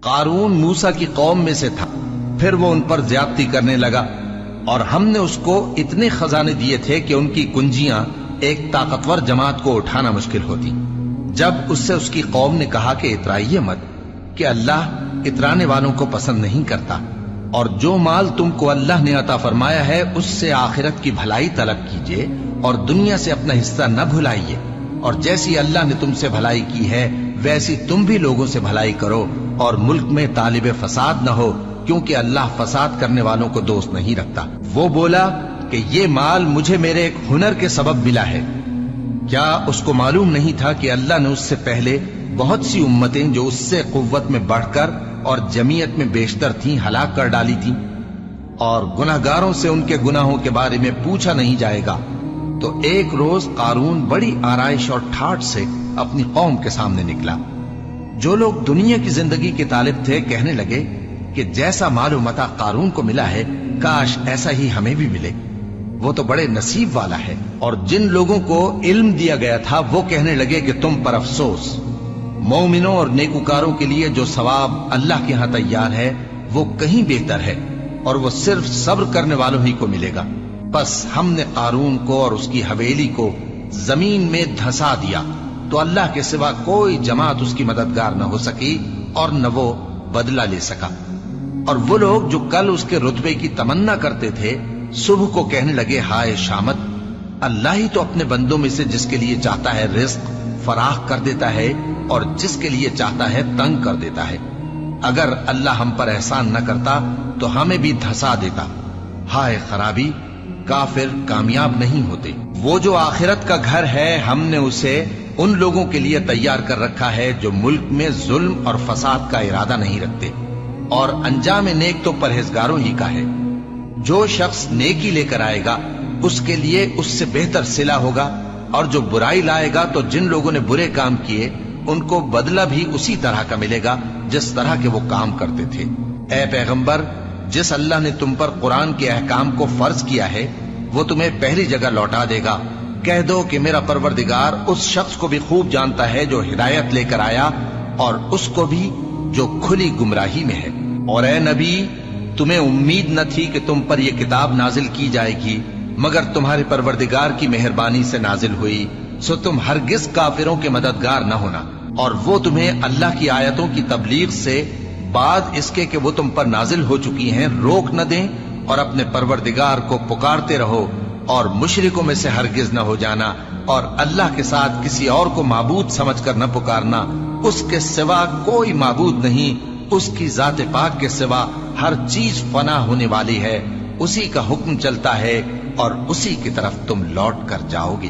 قارون موسیٰ کی قوم میں سے تھا، پھر وہ ان پر زیادتی کرنے لگا، اور ہم نے اس کو اتنے خزانے دیے تھے کہ ان کی کنجیاں ایک طاقتور جماعت کو اٹھانا مشکل ہوتی۔ جب اس سے اس کی قوم نے کہا کہ اترائیے مت، کہ اللہ اترانے والوں کو پسند نہیں کرتا، اور جو مال تم کو اللہ نے عطا فرمایا ہے اس سے آخرت کی بھلائی طلب کیجئے اور دنیا سے اپنا حصہ نہ بھلائیے، اور جیسی اللہ نے تم سے بھلائی کی ہے ویسی تم بھی لوگوں سے بھلائی کرو، اور ملک میں طالب فساد نہ ہو، کیونکہ اللہ فساد کرنے والوں کو دوست نہیں رکھتا۔ وہ بولا کہ یہ مال مجھے میرے ایک ہنر کے سبب ملا ہے۔ کیا اس کو معلوم نہیں تھا کہ اللہ نے اس سے پہلے بہت سی امتیں جو اس سے قوت میں بڑھ کر اور جمعیت میں بیشتر تھیں ہلاک کر ڈالی تھیں، اور گناہگاروں سے ان کے گناہوں کے بارے میں پوچھا نہیں جائے گا؟ تو ایک روز قارون بڑی آرائش اور ٹھاٹھ سے اپنی قوم کے سامنے نکلا۔ جو لوگ دنیا کی زندگی کے طالب تھے کہنے لگے کہ جیسا مال و متاع قارون کو ملا ہے کاش ایسا ہی ہمیں بھی ملے، وہ تو بڑے نصیب والا ہے۔ اور جن لوگوں کو علم دیا گیا تھا وہ کہنے لگے کہ تم پر افسوس، مومنوں اور نیکوکاروں کے لیے جو ثواب اللہ کے ہاں تیار ہے وہ کہیں بہتر ہے، اور وہ صرف صبر کرنے والوں ہی کو ملے گا۔ بس ہم نے قارون کو اور اس کی حویلی کو زمین میں دھسا دیا، تو اللہ کے سوا کوئی جماعت اس کی مددگار نہ ہو سکی اور نہ وہ بدلہ لے سکا۔ اور وہ لوگ جو کل اس کے رتبے کی تمنا کرتے تھے صبح کو کہنے لگے ہائے شامت، اللہ ہی تو اپنے بندوں میں سے جس کے لیے چاہتا ہے رزق فراخ کر دیتا ہے اور جس کے لیے چاہتا ہے تنگ کر دیتا ہے۔ اگر اللہ ہم پر احسان نہ کرتا تو ہمیں بھی دھسا دیتا۔ ہائے خرابی، کافر کامیاب نہیں ہوتے۔ وہ جو آخرت کا گھر ہے ہم نے اسے ان لوگوں کے لیے تیار کر رکھا ہے جو ملک میں ظلم اور فساد کا ارادہ نہیں رکھتے، اور انجام نیک تو پرہیزگاروں ہی کا ہے۔ جو شخص نیکی لے کر آئے گا اس کے لیے اس سے بہتر صلہ ہوگا، اور جو برائی لائے گا تو جن لوگوں نے برے کام کیے ان کو بدلہ بھی اسی طرح کا ملے گا جس طرح کے وہ کام کرتے تھے۔ اے پیغمبر، جس اللہ نے تم پر قرآن کے احکام کو فرض کیا ہے وہ تمہیں پہلی جگہ لوٹا دے گا۔ کہہ دو کہ میرا پروردگار اس شخص کو بھی خوب جانتا ہے جو ہدایت لے کر آیا، اور اس کو بھی جو کھلی گمراہی میں ہے۔ اور اے نبی، تمہیں امید نہ تھی کہ تم پر یہ کتاب نازل کی جائے گی، مگر تمہارے پروردگار کی مہربانی سے نازل ہوئی، سو تم ہرگز کافروں کے مددگار نہ ہونا، اور وہ تمہیں اللہ کی آیتوں کی تبلیغ سے بعد اس کے کہ وہ تم پر نازل ہو چکی ہیں روک نہ دیں، اور اپنے پروردگار کو پکارتے رہو، اور مشرکوں میں سے ہرگز نہ ہو جانا، اور اللہ کے ساتھ کسی اور کو معبود سمجھ کر نہ پکارنا، اس کے سوا کوئی معبود نہیں، اس کی ذات پاک کے سوا ہر چیز فنا ہونے والی ہے، اسی کا حکم چلتا ہے اور اسی کی طرف تم لوٹ کر جاؤ گے۔